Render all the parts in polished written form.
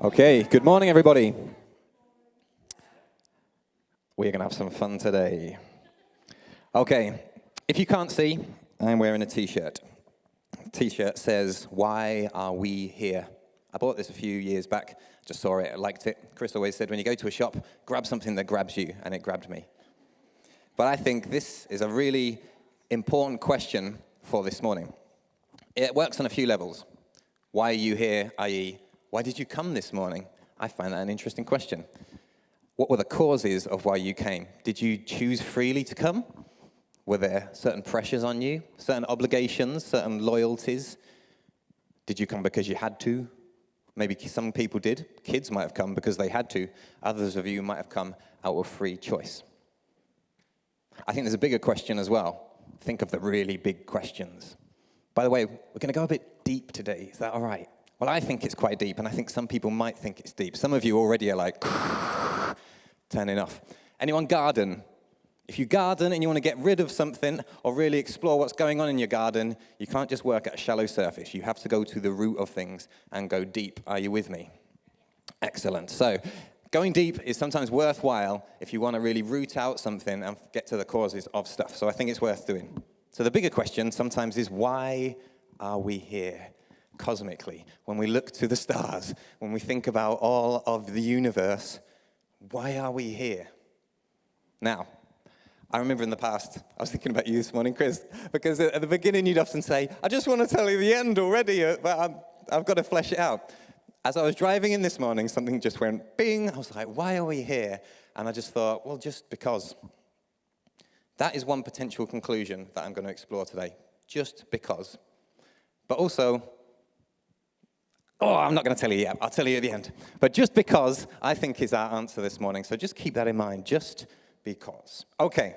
Okay, good morning, everybody. We're going to have some fun today. Okay, if you can't see, I'm wearing a t-shirt. The t-shirt says, "Why are we here?" I bought this a few years back, just saw it, I liked it. Chris always said, when you go to a shop, grab something that grabs you, and it grabbed me. But I think this is a really important question for this morning. It works on a few levels. Why are you here, i.e., why did you come this morning? I find that an interesting question. What were the causes of why you came? Did you choose freely to come? Were there certain pressures on you, certain obligations, certain loyalties? Did you come because you had to? Maybe some people did. Kids might have come because they had to. Others of you might have come out of free choice. I think there's a bigger question as well. Think of the really big questions. By the way, we're going to go a bit deep today. Is that all right? Well, I think it's quite deep, and I think some people might think it's deep. Some of you already are like, turning off. Anyone garden? If you garden and you want to get rid of something or really explore what's going on in your garden, you can't just work at a shallow surface. You have to go to the root of things and go deep. Are you with me? Excellent. So going deep is sometimes worthwhile if you want to really root out something and get to the causes of stuff. So I think it's worth doing. So the bigger question sometimes is, why are we here? Cosmically, when we look to the stars, when we think about all of the universe, why are we here? Now, I remember in the past, I was thinking about you this morning, Chris, because at the beginning you'd often say, I just want to tell you the end already, but I've got to flesh it out. As I was driving in this morning, something just went bing. I was like, why are we here? And I just thought, well, just because. That is one potential conclusion that I'm going to explore today. Just because. But also, I'm not going to tell you yet. I'll tell you at the end. But just because, I think, is our answer this morning. So just keep that in mind. Just because. Okay.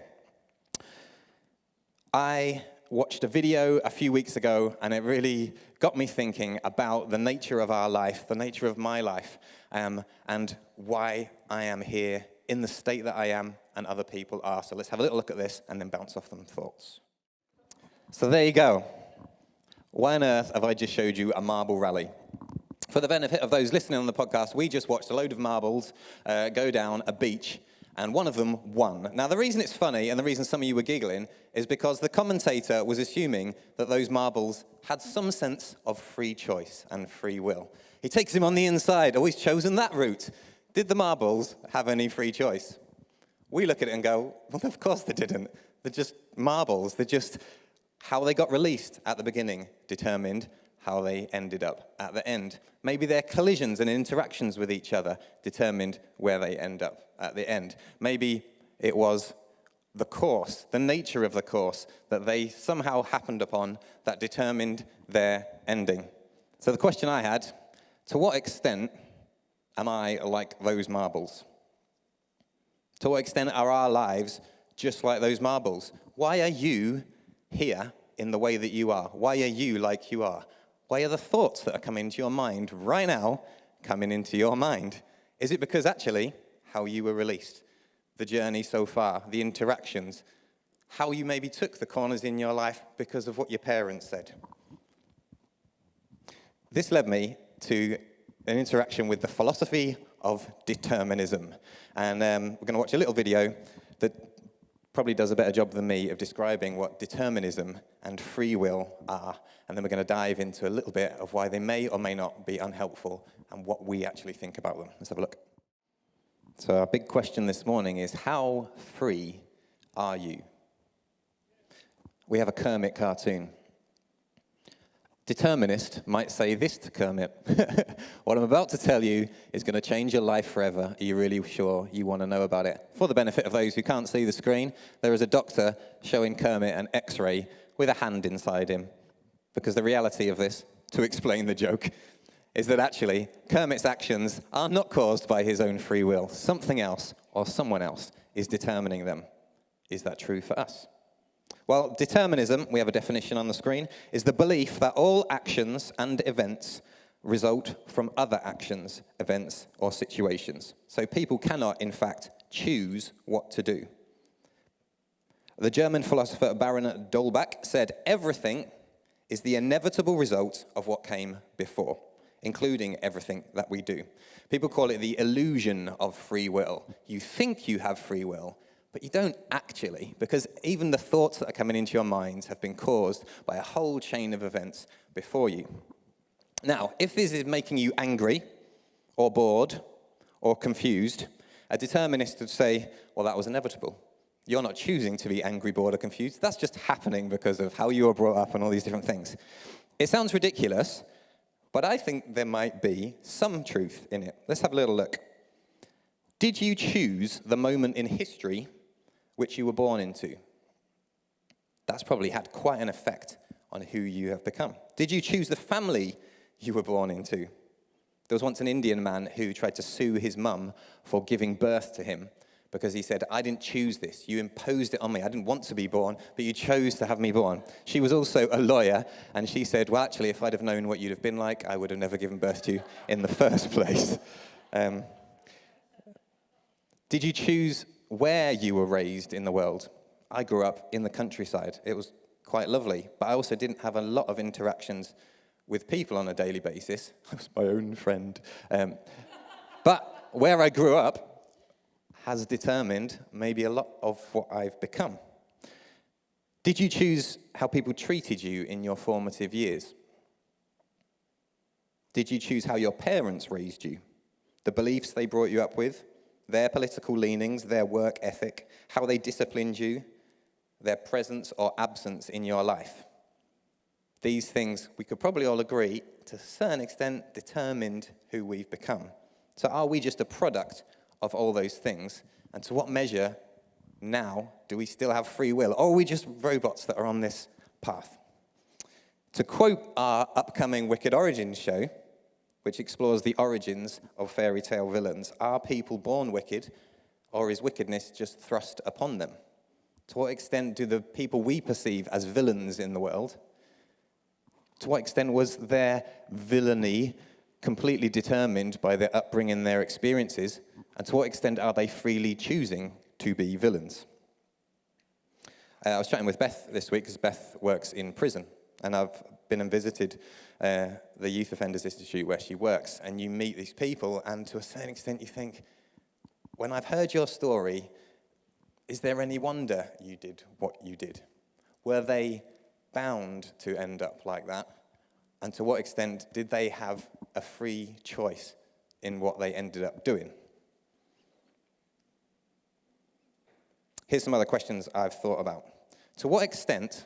I watched a video a few weeks ago, and it really got me thinking about the nature of our life, the nature of my life, and why I am here in the state that I am and other people are. So let's have a little look at this and then bounce off some thoughts. So there you go. Why on earth have I just showed you a marble rally? For the benefit of those listening on the podcast, we just watched a load of marbles go down a beach, and one of them won. Now, the reason it's funny, and the reason some of you were giggling, is because the commentator was assuming that those marbles had some sense of free choice and free will. He takes him on the inside. Oh, he's chosen that route. Did the marbles have any free choice? We look at it and go, well, of course they didn't. They're just marbles. They're just how they got released at the beginning determined how they ended up at the end. Maybe their collisions and interactions with each other determined where they end up at the end. Maybe it was the course, the nature of the course that they somehow happened upon that determined their ending. So the question I had, to what extent am I like those marbles? To what extent are our lives just like those marbles? Why are you here in the way that you are? Why are you like you are? Why are the thoughts that are coming into your mind right now coming into your mind? Is it because actually how you were released, the journey so far, the interactions, how you maybe took the corners in your life because of what your parents said? This led me to an interaction with the philosophy of determinism. And we're going to watch a little video that probably does a better job than me of describing what determinism and free will are. And then we're going to dive into a little bit of why they may or may not be unhelpful and what we actually think about them. Let's have a look. So our big question this morning is, how free are you? We have a Kermit cartoon. Determinist might say this to Kermit. What I'm about to tell you is going to change your life forever. Are you really sure you want to know about it? For the benefit of those who can't see the screen, there is a doctor showing Kermit an X-ray with a hand inside him. Because the reality of this, to explain the joke, is that actually Kermit's actions are not caused by his own free will. Something else or someone else is determining them. Is that true for us? Well, determinism, we have a definition on the screen, is the belief that all actions and events result from other actions, events, or situations. So people cannot, in fact, choose what to do. The German philosopher Baron Dolbach said, everything is the inevitable result of what came before. including everything that we do. People call it the illusion of free will. You think you have free will, but you don't actually, because even the thoughts that are coming into your minds have been caused by a whole chain of events before you. Now, if this is making you angry or bored or confused, a determinist would say, well, that was inevitable. You're not choosing to be angry, bored, or confused. That's just happening because of how you were brought up and all these different things. It sounds ridiculous, but I think there might be some truth in it. Let's have a little look. Did you choose the moment in history which you were born into? That's probably had quite an effect on who you have become. Did you choose the family you were born into? There was once an Indian man who tried to sue his mum for giving birth to him because he said, I didn't choose this. You imposed it on me. I didn't want to be born, but you chose to have me born. She was also a lawyer, and she said, well, actually, if I'd have known what you'd have been like, I would have never given birth to you in the first place. Did you choose where you were raised in the world? I grew up in the countryside. It was quite lovely, but I also didn't have a lot of interactions with people on a daily basis. I was my own friend. But where I grew up has determined maybe a lot of what I've become. Did you choose how people treated you in your formative years? Did you choose how your parents raised you? The beliefs they brought you up with, their political leanings, their work ethic, how they disciplined you, their presence or absence in your life. These things, we could probably all agree, to a certain extent, determined who we've become. So are we just a product of all those things? And to what measure now do we still have free will? Or are we just robots that are on this path? To quote our upcoming Wicked Origins show, which explores the origins of fairy tale villains, are people born wicked, or is wickedness just thrust upon them? To what extent do the people we perceive as villains in the world, to what extent was their villainy completely determined by their upbringing and their experiences, and to what extent are they freely choosing to be villains? I was chatting with Beth this week, because Beth works in prison, and I've been and visited the Youth Offenders Institute where she works, and you meet these people, and to a certain extent you think, when I've heard your story, is there any wonder you did what you did? Were they bound to end up like that? And to what extent did they have a free choice in what they ended up doing? Here's some other questions I've thought about. To what extent,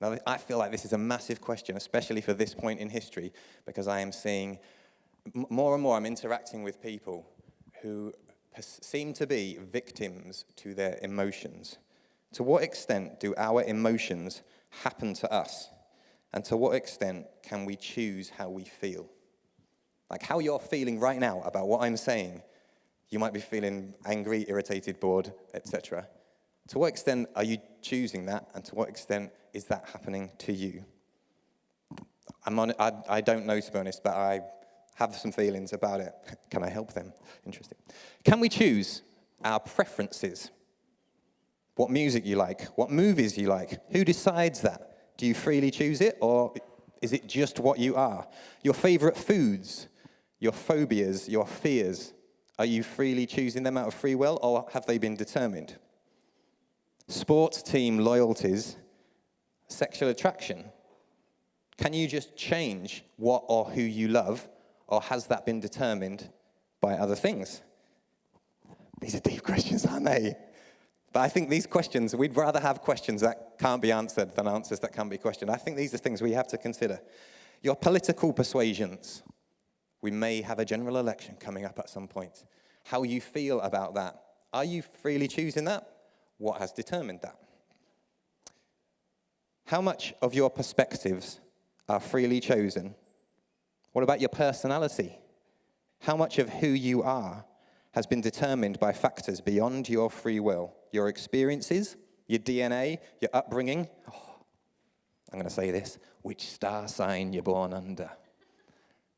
now I feel like this is a massive question, especially for this point in history, because I am seeing more and more, I'm interacting with people who seem to be victims to their emotions. To what extent do our emotions happen to us? And to what extent can we choose how we feel? Like how you're feeling right now about what I'm saying. You might be feeling angry, irritated, bored, etc. To what extent are you choosing that? And to what extent is that happening to you? I don't know, to be honest, but I have some feelings about it. Can I help them? Interesting. Can we choose our preferences? What music you like? What movies you like? Who decides that? Do you freely choose it, or is it just what you are? Your favorite foods, your phobias, your fears, are you freely choosing them out of free will, or have they been determined? Sports team loyalties, sexual attraction. Can you just change what or who you love, or has that been determined by other things? These are deep questions, aren't they? But I think these questions, we'd rather have questions that can't be answered than answers that can be questioned. I think these are things we have to consider. Your political persuasions. We may have a general election coming up at some point. How you feel about that. Are you freely choosing that? What has determined that? How much of your perspectives are freely chosen? What about your personality? How much of who you are has been determined by factors beyond your free will? Your experiences, your DNA, your upbringing. Oh, I'm going to say this. Which star sign you're born under.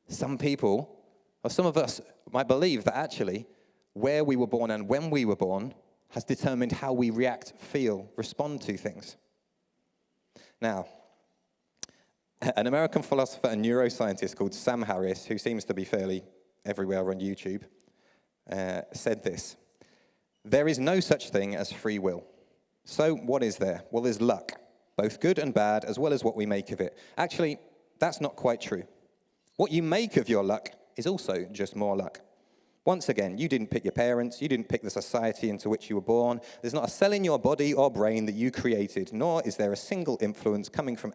Some people, or some of us, might believe that actually where we were born and when we were born has determined how we react, feel, respond to things. Now, An American philosopher and neuroscientist called Sam Harris, who seems to be fairly everywhere on YouTube, said this: "There is no such thing as free will. So what is there? Well, there's luck, both good and bad, as well as what we make of it. Actually, that's not quite true. What you make of your luck is also just more luck. Once again, you didn't pick your parents, you didn't pick the society into which you were born. There's not a cell in your body or brain that you created, nor is there a single influence coming from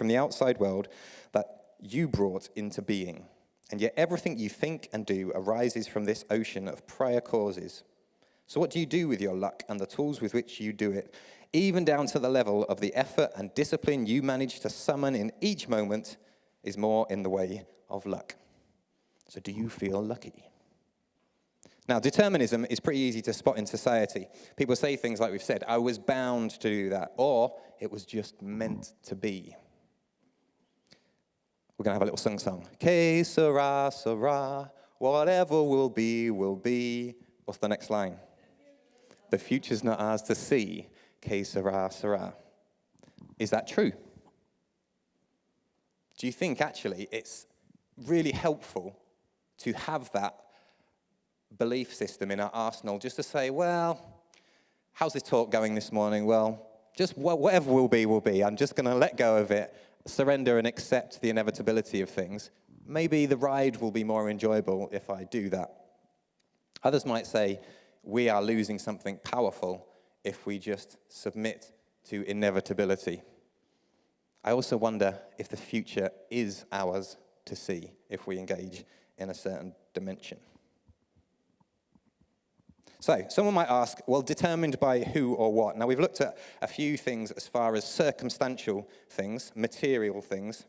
the outside world that you brought into being. And yet everything you think and do arises from this ocean of prior causes. So what do you do with your luck and the tools with which you do it, even down to the level of the effort and discipline you manage to summon in each moment, is more in the way of luck. So do you feel lucky?" Now, determinism is pretty easy to spot in society. People say things like we've said, "I was bound to do that," or "it was just meant to be." We're going to have a little song. Que sera, sera, whatever will be, will be. What's the next line? The future's not ours to see. Que sera, sera. Is that true? Do you think actually it's really helpful to have that belief system in our arsenal, just to say, well, how's this talk going this morning? Well, just whatever will be, will be. I'm just going to let go of it, surrender and accept the inevitability of things. Maybe the ride will be more enjoyable if I do that. Others might say we are losing something powerful if we just submit to inevitability. I also wonder if the future is ours to see if we engage in a certain dimension. So, someone might ask, well, determined by who or what? Now, we've looked at a few things as far as circumstantial things, material things,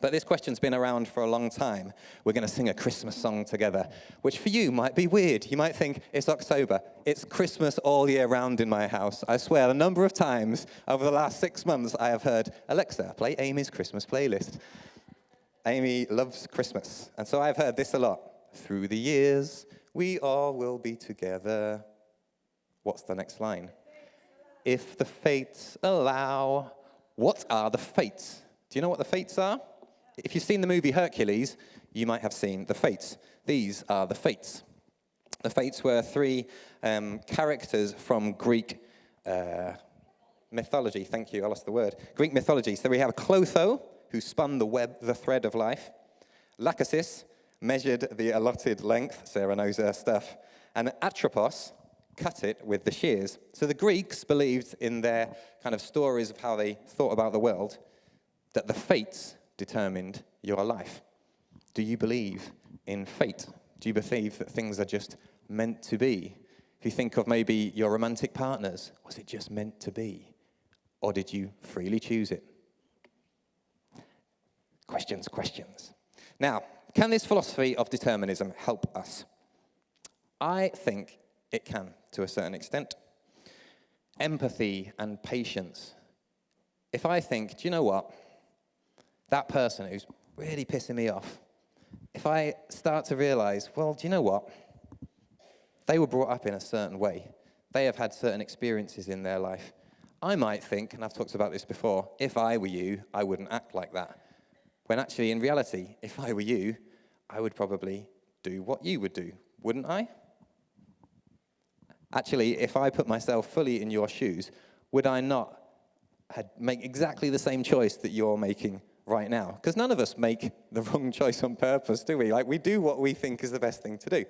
but this question's been around for a long time. We're going to sing a Christmas song together, which for you might be weird. You might think, it's October. It's Christmas all year round in my house. I swear, a number of times over the last 6 months, I have heard, "Alexa, play Amy's Christmas playlist." Amy loves Christmas, and so I've heard this a lot. "Through the years, we all will be together." What's the next line? "If the fates allow." What are the fates? Do you know what the fates are? If you've seen the movie Hercules, you might have seen the fates. These are the fates. The fates were three characters from Greek mythology. Thank you, I lost the word. Greek mythology. So we have Clotho, who spun the thread of life. Lachesis measured the allotted length. Sarah knows her stuff. And Atropos cut it with the shears. So the Greeks believed in their kind of stories of how they thought about the world that the fates determined your life. Do you believe in fate? Do you believe that things are just meant to be? If you think of maybe your romantic partners, was it just meant to be? Or did you freely choose it? Questions. Now, can this philosophy of determinism help us? I think it can, to a certain extent. Empathy and patience. If I think, do you know what? That person who's really pissing me off, if I start to realize, well, do you know what? They were brought up in a certain way. They have had certain experiences in their life. I might think, and I've talked about this before, if I were you, I wouldn't act like that. When actually, in reality, if I were you, I would probably do what you would do, wouldn't I? Actually, if I put myself fully in your shoes, would I not make exactly the same choice that you're making right now? Because none of us make the wrong choice on purpose, do we? Like, we do what we think is the best thing to do.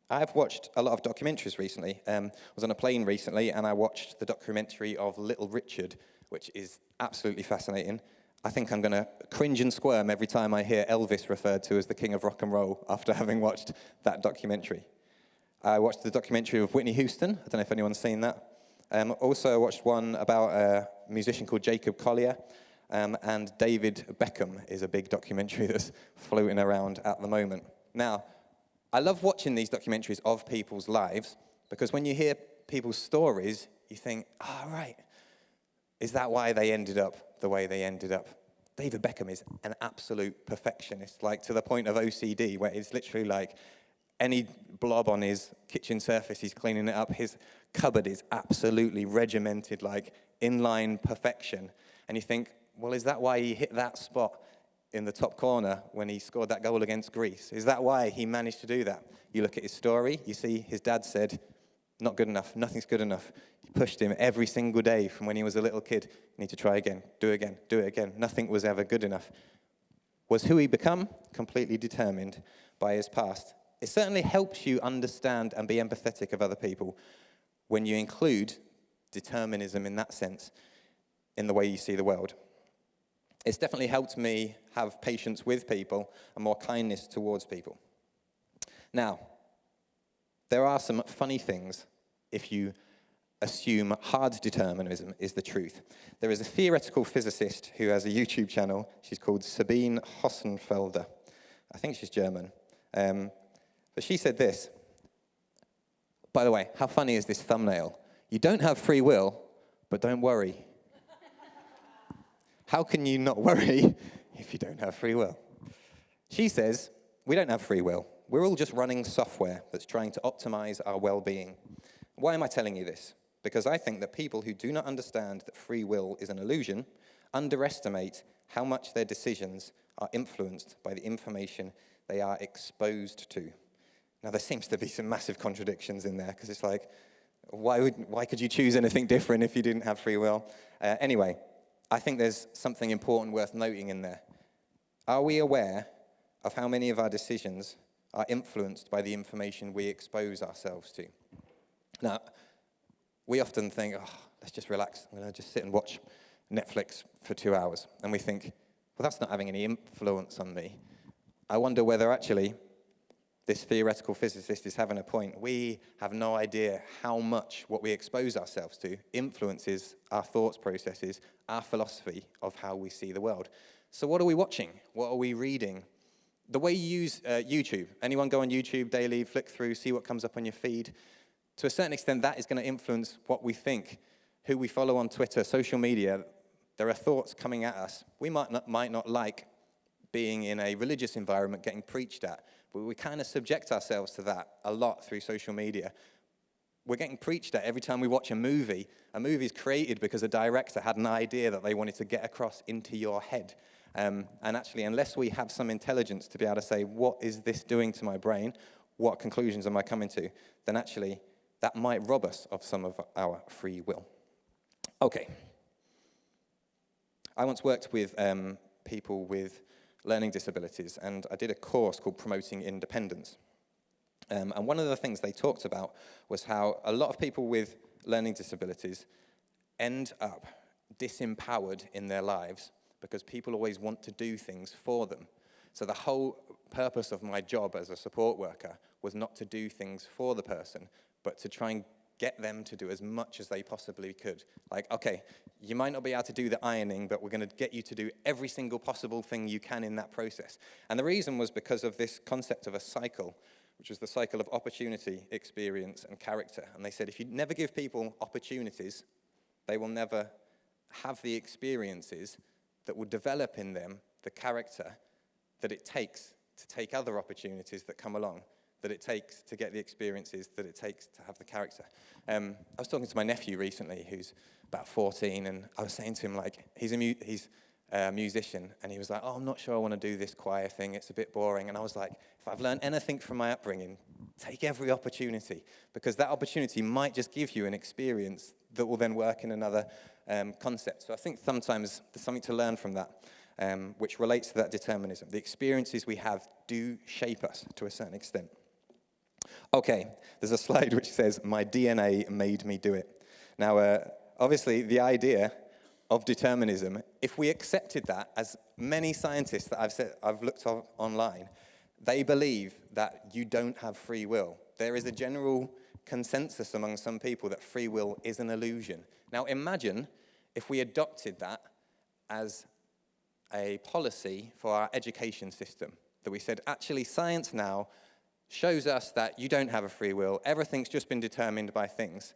I've watched a lot of documentaries recently. I was on a plane recently, and I watched the documentary of Little Richard, which is absolutely fascinating. I think I'm going to cringe and squirm every time I hear Elvis referred to as the king of rock and roll after having watched that documentary. I watched the documentary of Whitney Houston. I don't know if anyone's seen that. Also, I watched one about a musician called Jacob Collier, and David Beckham is a big documentary that's floating around at the moment. Now, I love watching these documentaries of people's lives, because when you hear people's stories, you think, oh, right, is that why they ended up the way they ended up? David Beckham is an absolute perfectionist, like to the point of OCD, where it's literally like any blob on his kitchen surface, he's cleaning it up. His cupboard is absolutely regimented, like inline perfection. And you think, well, is that why he hit that spot in the top corner when he scored that goal against Greece? Is that why he managed to do that? You look at his story, you see his dad said, not good enough, nothing's good enough. He pushed him every single day from when he was a little kid. You need to try again, do it again. Nothing was ever good enough. Was who he become completely determined by his past? It certainly helps you understand and be empathetic of other people when you include determinism in that sense in the way you see the world. It's definitely helped me have patience with people and more kindness towards people. Now, there are some funny things if you assume hard determinism is the truth. There is a theoretical physicist who has a YouTube channel. She's called Sabine Hossenfelder. I think she's German. But she said this. By the way, how funny is this thumbnail? You don't have free will, but don't worry. How can you not worry if you don't have free will? She says, we don't have free will. We're all just running software that's trying to optimize our well-being. Why am I telling you this? Because I think that people who do not understand that free will is an illusion underestimate how much their decisions are influenced by the information they are exposed to. Now, there seems to be some massive contradictions in there, because it's like, why could you choose anything different if you didn't have free will? Anyway, I think there's something important worth noting in there. Are we aware of how many of our decisions are influenced by the information we expose ourselves to? Now, we often think, let's just relax. I'm going to just sit and watch Netflix for 2 hours. And we think, well, that's not having any influence on me. I wonder whether actually this theoretical physicist is having a point. We have no idea how much what we expose ourselves to influences our thoughts processes, our philosophy of how we see the world. So what are we watching? What are we reading? The way you use YouTube. Anyone go on YouTube daily, flick through, see what comes up on your feed? To a certain extent, that is going to influence what we think, who we follow on Twitter, social media. There are thoughts coming at us. We might not like being in a religious environment getting preached at, but we kind of subject ourselves to that a lot through social media. We're getting preached at every time we watch a movie. A movie is created because a director had an idea that they wanted to get across into your head. And actually, unless we have some intelligence to be able to say, what is this doing to my brain? What conclusions am I coming to? Then actually, that might rob us of some of our free will. Okay. I once worked with people with learning disabilities, and I did a course called Promoting Independence. And one of the things they talked about was how a lot of people with learning disabilities end up disempowered in their lives because people always want to do things for them. So the whole purpose of my job as a support worker was not to do things for the person, but to try and get them to do as much as they possibly could. Like, okay, you might not be able to do the ironing, but we're going to get you to do every single possible thing you can in that process. And the reason was because of this concept of a cycle, which was the cycle of opportunity, experience, and character. And they said if you never give people opportunities, they will never have the experiences that will develop in them the character that it takes to take other opportunities that come along, that it takes to get the experiences that it takes to have the character. I was talking to my nephew recently, who's about 14, and I was saying to him, like, he's a musician, and he was like, I'm not sure I want to do this choir thing, it's a bit boring. And I was like, if I've learned anything from my upbringing, take every opportunity, because that opportunity might just give you an experience that will then work in another concept. So I think sometimes there's something to learn from that, which relates to that determinism. The experiences we have do shape us to a certain extent. Okay, there's a slide which says, my DNA made me do it. Now, obviously, the idea of determinism, if we accepted that, as many scientists that I've looked up online, they believe that you don't have free will. There is a general consensus among some people that free will is an illusion. Now, imagine if we adopted that as a policy for our education system, that we said, actually, science now shows us that you don't have a free will. Everything's just been determined by things.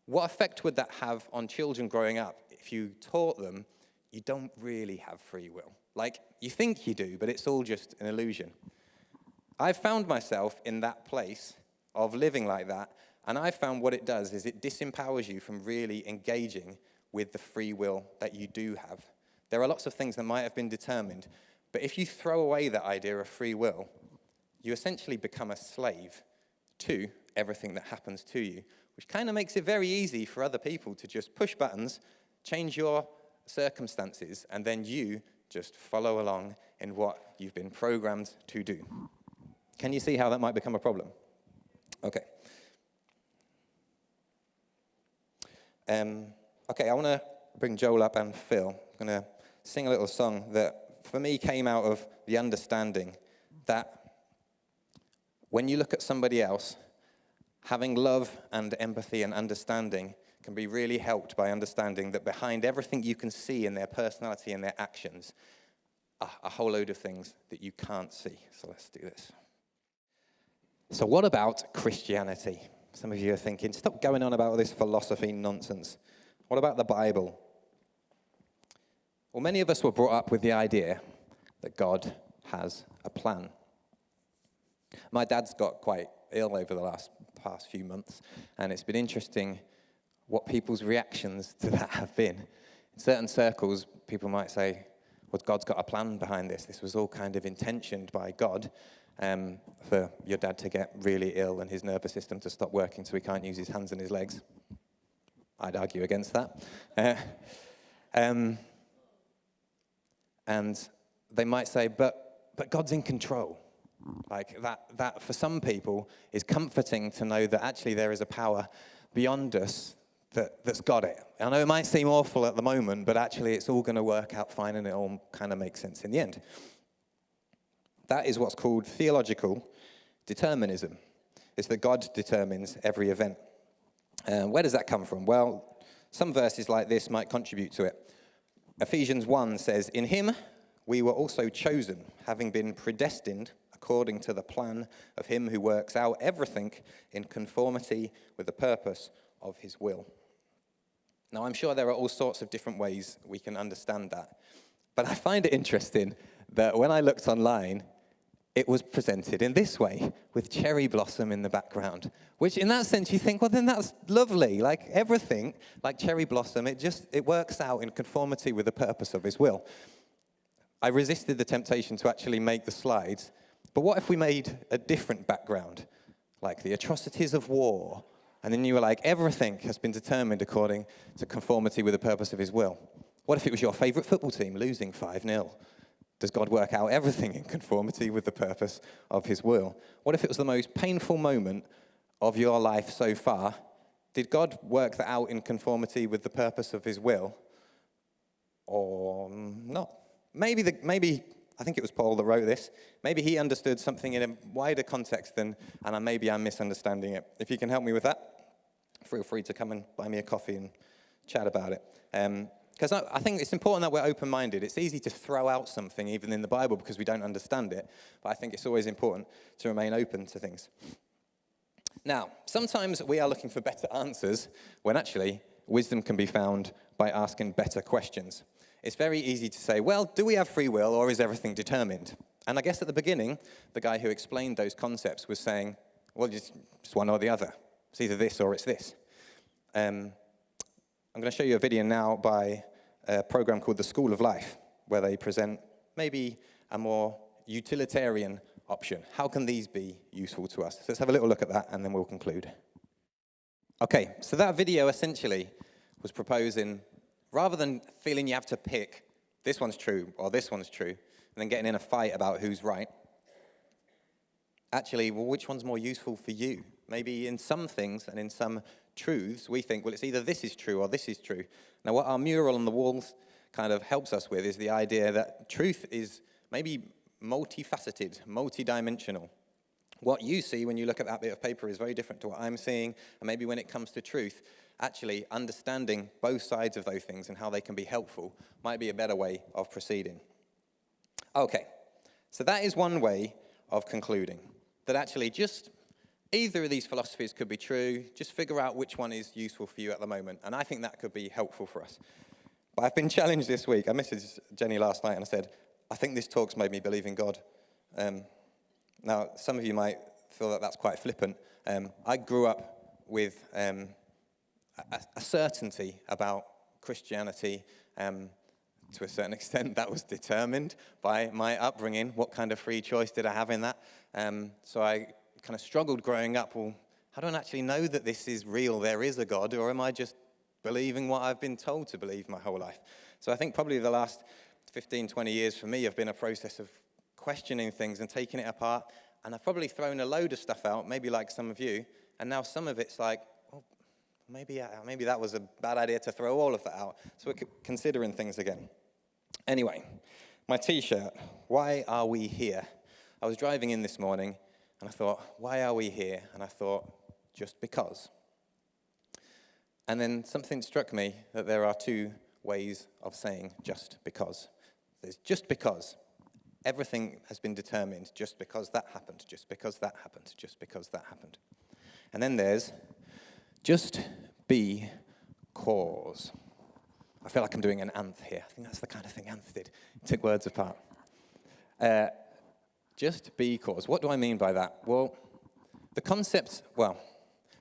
What effect would that have on children growing up if you taught them you don't really have free will? Like, you think you do, but it's all just an illusion. I've found myself in that place of living like that, and I found what it does is it disempowers you from really engaging with the free will that you do have. There are lots of things that might have been determined, but if you throw away that idea of free will, you essentially become a slave to everything that happens to you, which kind of makes it very easy for other people to just push buttons, change your circumstances, and then you just follow along in what you've been programmed to do. Can you see how that might become a problem? Okay. I want to bring Joel up and Phil. I'm going to sing a little song that, for me, came out of the understanding that when you look at somebody else, having love and empathy and understanding can be really helped by understanding that behind everything you can see in their personality and their actions are a whole load of things that you can't see. So let's do this. So what about Christianity? Some of you are thinking, stop going on about all this philosophy nonsense. What about the Bible? Well, many of us were brought up with the idea that God has a plan. My dad's got quite ill over the past few months, and it's been interesting what people's reactions to that have been. In certain circles, people might say, well, God's got a plan behind this. This was all kind of intentioned by God for your dad to get really ill and his nervous system to stop working so he can't use his hands and his legs. I'd argue against that. And they might say, but God's in control. Like that for some people is comforting to know that actually there is a power beyond us that's got it. I know it might seem awful at the moment, but actually it's all going to work out fine and it all kind of makes sense in the end. That is what's called theological determinism. It's that God determines every event. Where does that come from? Well, some verses like this might contribute to it. Ephesians 1 says, "In him we were also chosen, having been predestined according to the plan of him who works out everything in conformity with the purpose of his will." Now, I'm sure there are all sorts of different ways we can understand that. But I find it interesting that when I looked online, it was presented in this way, with cherry blossom in the background, which in that sense you think, well, then that's lovely. Like everything, like cherry blossom, it works out in conformity with the purpose of his will. I resisted the temptation to actually make the slides, but what if we made a different background, like the atrocities of war, and then you were like, everything has been determined according to conformity with the purpose of his will? What if it was your favorite football team losing 5-0? Does God work out everything in conformity with the purpose of his will? What if it was the most painful moment of your life so far? Did God work that out in conformity with the purpose of his will? Or not? Maybe I think it was Paul that wrote this. Maybe he understood something in a wider context and maybe I'm misunderstanding it. If you can help me with that, feel free to come and buy me a coffee and chat about it. Because I think it's important that we're open-minded. It's easy to throw out something, even in the Bible, because we don't understand it. But I think it's always important to remain open to things. Now, sometimes we are looking for better answers when actually wisdom can be found by asking better questions. It's very easy to say, well, do we have free will or is everything determined? And I guess at the beginning, the guy who explained those concepts was saying, well, just one or the other. It's either this or it's this. I'm going to show you a video now by a program called The School of Life, where they present maybe a more utilitarian option. How can these be useful to us? So let's have a little look at that, and then we'll conclude. Okay, so that video essentially was proposing, rather than feeling you have to pick this one's true or this one's true, and then getting in a fight about who's right, actually, well, which one's more useful for you? Maybe in some things and in some truths, we think, well, it's either this is true or this is true. Now, what our mural on the walls kind of helps us with is the idea that truth is maybe multifaceted, multidimensional. What you see when you look at that bit of paper is very different to what I'm seeing, and maybe when it comes to truth, actually understanding both sides of those things and how they can be helpful might be a better way of proceeding. Okay, so that is one way of concluding, that actually just either of these philosophies could be true. Just figure out which one is useful for you at the moment. And I think that could be helpful for us. But I've been challenged this week. I messaged Jenny last night and I said, I think this talk's made me believe in God. Now, some of you might feel that that's quite flippant. I grew up with a certainty about Christianity, to a certain extent, that was determined by my upbringing. What kind of free choice did I have in that? So I kind of struggled growing up. Well, I don't actually know that this is real. There is a God, or am I just believing what I've been told to believe my whole life? So I think probably the last 15, 20 years for me have been a process of questioning things and taking it apart. And I've probably thrown a load of stuff out, maybe like some of you. And now some of it's like, well, maybe that was a bad idea to throw all of that out. So we're considering things again. Anyway, my T-shirt, why are we here? I was driving in this morning and I thought, why are we here? And I thought, just because. And then something struck me that there are two ways of saying just because. There's just because. Everything has been determined just because that happened, just because that happened, just because that happened. And then there's just be cause. I feel like I'm doing an anth here. I think that's the kind of thing anth did. Took words apart. Just be cause. What do I mean by that? Well, the concept,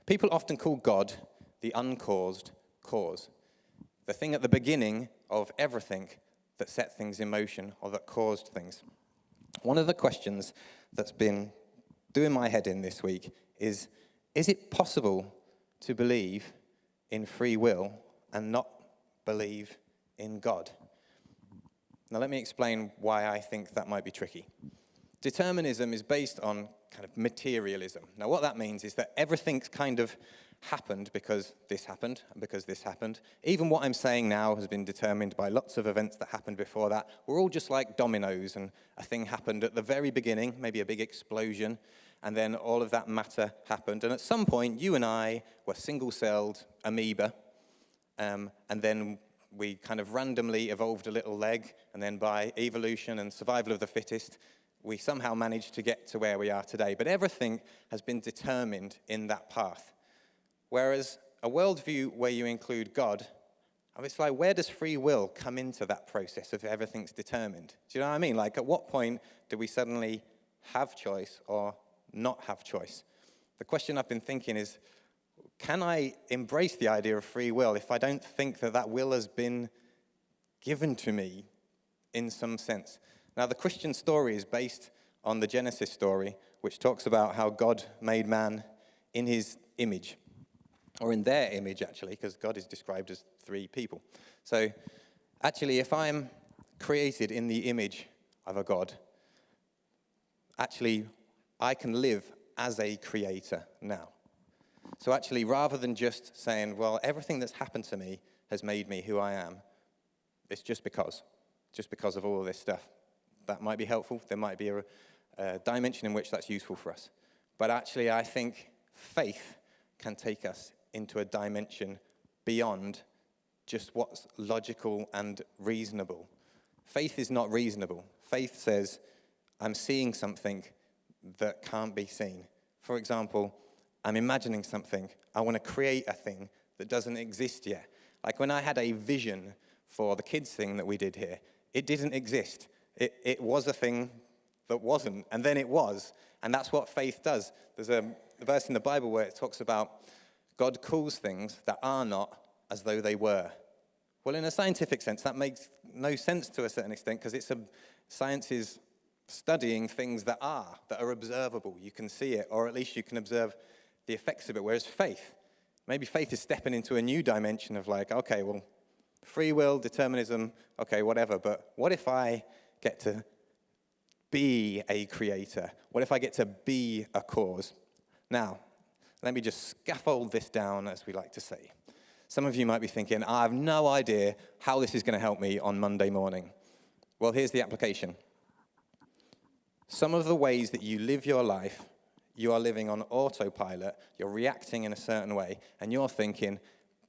people often call God the uncaused cause. The thing at the beginning of everything that set things in motion or that caused things. One of the questions that's been doing my head in this week is it possible to believe in free will and not believe in God? Now let me explain why I think that might be tricky. Determinism is based on kind of materialism. Now what that means is that everything's kind of happened because this happened and because this happened. Even what I'm saying now has been determined by lots of events that happened before that. We're all just like dominoes, and a thing happened at the very beginning, maybe a big explosion, and then all of that matter happened. And at some point, you and I were single-celled amoeba, and then we kind of randomly evolved a little leg, and then by evolution and survival of the fittest, we somehow managed to get to where we are today. But everything has been determined in that path. Whereas a worldview where you include God, it's like, where does free will come into that process of everything's determined? Do you know what I mean? Like, at what point do we suddenly have choice or not have choice? The question I've been thinking is, can I embrace the idea of free will if I don't think that that will has been given to me in some sense? Now, the Christian story is based on the Genesis story, which talks about how God made man in his image. Or in their image, actually, because God is described as three people. So, actually, if I'm created in the image of a God, actually, I can live as a creator now. So actually, rather than just saying, well, everything that's happened to me has made me who I am, it's just because of all of this stuff. That might be helpful. There might be a dimension in which that's useful for us. But actually, I think faith can take us into a dimension beyond just what's logical and reasonable. Faith is not reasonable. Faith says, I'm seeing something that can't be seen. For example, I'm imagining something. I want to create a thing that doesn't exist yet. Like when I had a vision for the kids thing that we did here, it didn't exist. It was a thing that wasn't, and then it was. And that's what faith does. There's a verse in the Bible where it talks about God calls things that are not as though they were. Well, in a scientific sense, that makes no sense to a certain extent, because science is studying things that are observable. You can see it, or at least you can observe the effects of it. Whereas maybe faith is stepping into a new dimension of like, okay, well, free will, determinism, okay, whatever. But what if I get to be a creator? What if I get to be a cause? Now, let me just scaffold this down, as we like to say. Some of you might be thinking, I have no idea how this is going to help me on Monday morning. Well, here's the application. Some of the ways that you live your life, you are living on autopilot, you're reacting in a certain way, and you're thinking,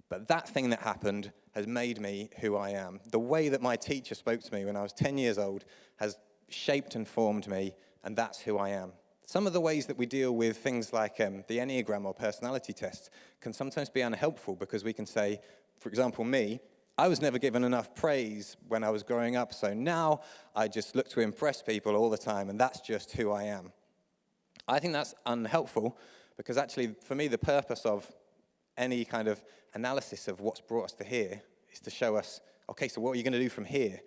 but that thing that happened has made me who I am. The way that my teacher spoke to me when I was 10 years old has shaped and formed me, and that's who I am. Some of the ways that we deal with things like the Enneagram or personality tests can sometimes be unhelpful, because we can say, for example, me, I was never given enough praise when I was growing up, so now I just look to impress people all the time, and that's just who I am. I think that's unhelpful, because actually, for me, the purpose of any kind of analysis of what's brought us to here is to show us Okay, so what are you going to do from here?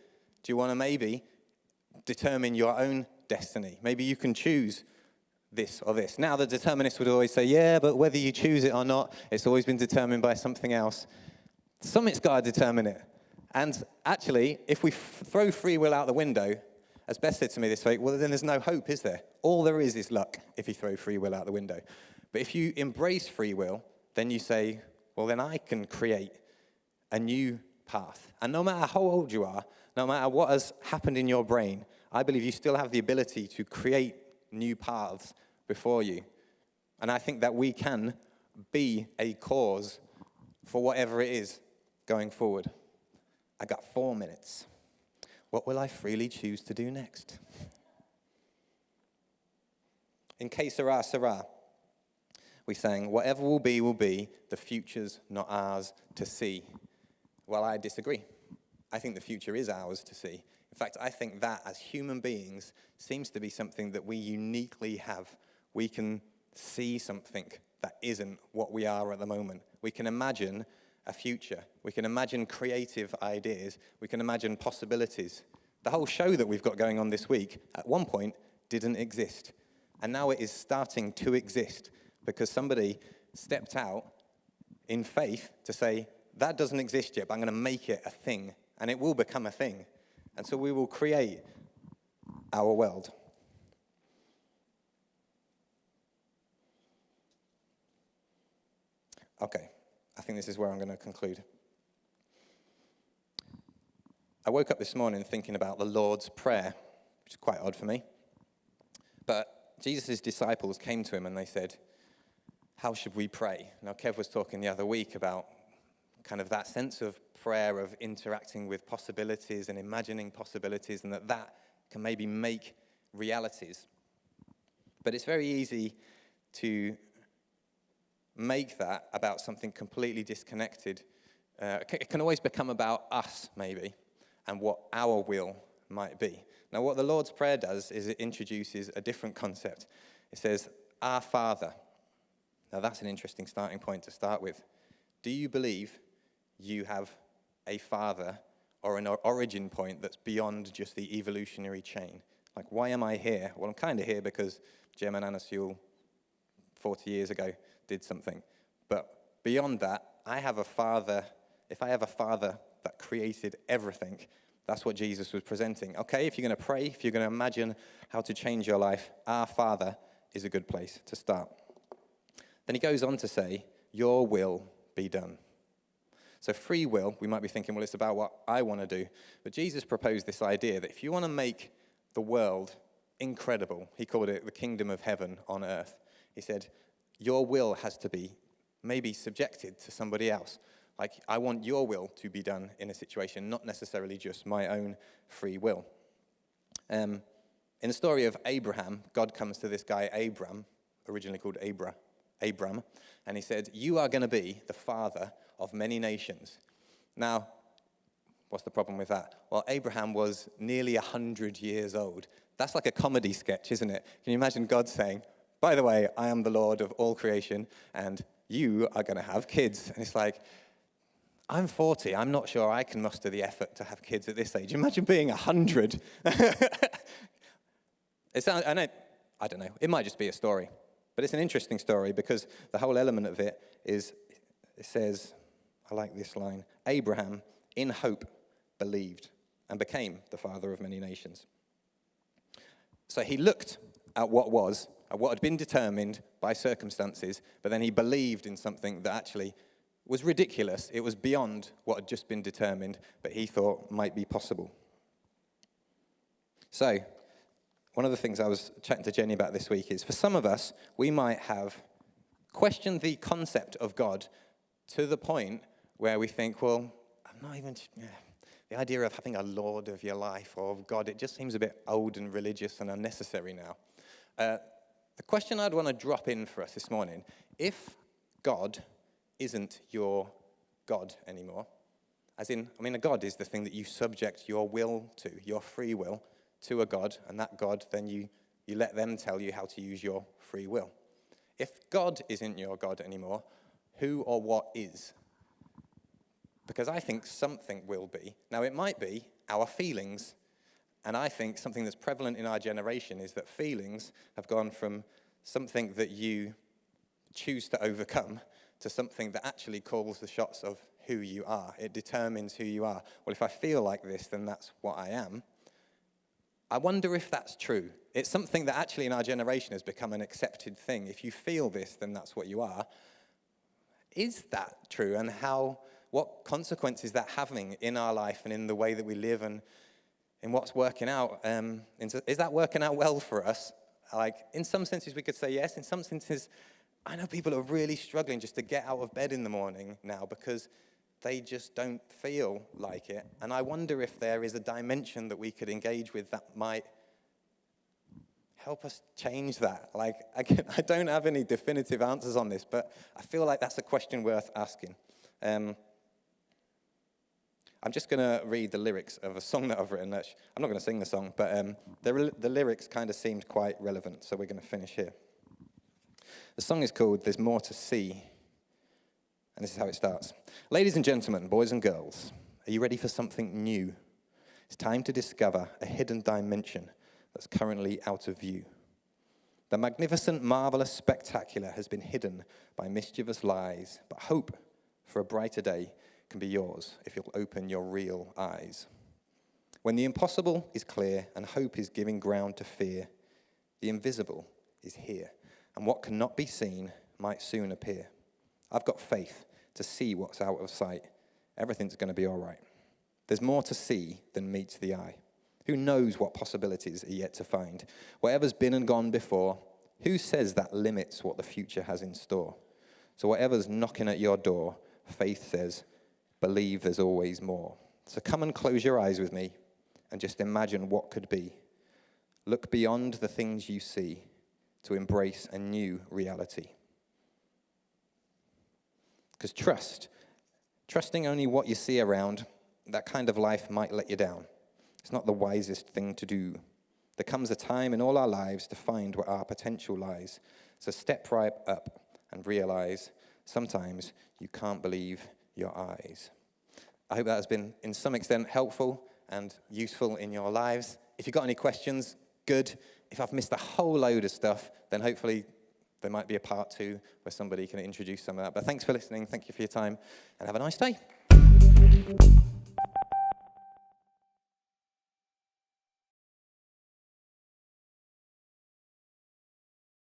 Do you want to maybe determine your own destiny? Maybe you can choose this or this. Now, the determinist would always say, yeah, but whether you choose it or not, it's always been determined by something else. Something's got to determine it. And actually, if we throw free will out the window, as Beth said to me this week, well, then there's no hope, is there? All there is luck if you throw free will out the window. But if you embrace free will, then you say, well, then I can create a new path. And no matter how old you are, no matter what has happened in your brain, I believe you still have the ability to create new paths before you. And I think that we can be a cause for whatever it is going forward. I got 4 minutes. What will I freely choose to do next? In Que Sera, Sera, we sang, whatever will be, the future's not ours to see. Well, I disagree. I think the future is ours to see. In fact, I think that as human beings seems to be something that we uniquely have. We can see something that isn't what we are at the moment. We can imagine a future. We can imagine creative ideas. We can imagine possibilities. The whole show that we've got going on this week, at one point, didn't exist. And now it is starting to exist because somebody stepped out in faith to say, that doesn't exist yet, but I'm going to make it a thing. And it will become a thing. And so we will create our world. Okay, I think this is where I'm going to conclude. I woke up this morning thinking about the Lord's Prayer, which is quite odd for me. But Jesus' disciples came to him and they said, how should we pray? Now, Kev was talking the other week about kind of that sense of prayer, of interacting with possibilities and imagining possibilities, and that can maybe make realities. But it's very easy to make that about something completely disconnected. It can always become about us, maybe, and what our will might be. Now, what the Lord's Prayer does is it introduces a different concept. It says, Our Father. Now, that's an interesting starting point to start with. Do you believe you have a father or an origin point that's beyond just the evolutionary chain? Like, why am I here? Well, I'm kind of here because Jem and Anna Sewell 40 years ago did something. But beyond that, I have a father. If I have a father that created everything, that's what Jesus was presenting. Okay, if you're going to pray, if you're going to imagine how to change your life, our Father is a good place to start. Then he goes on to say, your will be done. So free will, we might be thinking, well, it's about what I want to do. But Jesus proposed this idea that if you want to make the world incredible, he called it the kingdom of heaven on earth. He said, your will has to be maybe subjected to somebody else. Like, I want your will to be done in a situation, not necessarily just my own free will. In the story of Abraham, God comes to this guy, Abram, originally called Abram, and he said, you are going to be the father of many nations. Now, what's the problem with that? Well, Abraham was nearly 100 years old. That's like a comedy sketch, isn't it? Can you imagine God saying, by the way, I am the Lord of all creation, and you are going to have kids? And it's like, I'm 40. I'm not sure I can muster the effort to have kids at this age. Imagine being 100. I don't know. It might just be a story. But it's an interesting story because the whole element of it is, it says, I like this line, Abraham, in hope, believed and became the father of many nations. So he looked at what had been determined by circumstances, but then he believed in something that actually was ridiculous. It was beyond what had just been determined, but he thought might be possible. So, one of the things I was chatting to Jenny about this week is, for some of us, we might have questioned the concept of God to the point where we think, well, I'm not even, the idea of having a Lord of your life or of God, it just seems a bit old and religious and unnecessary now. The question I'd want to drop in for us this morning, if God isn't your God anymore, as in, a God is the thing that you subject your will to, your free will, to a God, and that God, then you let them tell you how to use your free will. If God isn't your God anymore, who or what is? because I think something will be. Now, it might be our feelings, and I think something that's prevalent in our generation is that feelings have gone from something that you choose to overcome to something that actually calls the shots of who you are. It determines who you are. Well, if I feel like this, then that's what I am. I wonder if that's true. It's something that actually in our generation has become an accepted thing. If you feel this, then that's what you are. Is that true? And what consequences is that having in our life and in the way that we live and in what's working out? Is that working out well for us? Like, in some senses we could say yes. In some senses, I know people are really struggling just to get out of bed in the morning now because they just don't feel like it. And I wonder if there is a dimension that we could engage with that might help us change that. Like, I don't have any definitive answers on this, but I feel like that's a question worth asking. I'm just going to read the lyrics of a song that I've written. I'm not going to sing the song, but the lyrics kind of seemed quite relevant, so we're going to finish here. The song is called There's More to See, and this is how it starts. Ladies and gentlemen, boys and girls, are you ready for something new? It's time to discover a hidden dimension that's currently out of view. The magnificent, marvelous, spectacular has been hidden by mischievous lies, but hope for a brighter day can be yours if you'll open your real eyes. When the impossible is clear and hope is giving ground to fear, the invisible is here, and what cannot be seen might soon appear. I've got faith to see what's out of sight. Everything's going to be all right. There's more to see than meets the eye. Who knows what possibilities are yet to find? Whatever's been and gone before, who says that limits what the future has in store? So whatever's knocking at your door, faith says, believe there's always more. So come and close your eyes with me and just imagine what could be. Look beyond the things you see to embrace a new reality. Because trusting only what you see around, that kind of life might let you down. It's not the wisest thing to do. There comes a time in all our lives to find where our potential lies. So step right up and realize sometimes you can't believe your eyes. I hope that has been, in some extent, helpful and useful in your lives. If you've got any questions, good. If I've missed a whole load of stuff, then hopefully there might be a part 2 where somebody can introduce some of that. But thanks for listening. Thank you for your time. And have a nice day.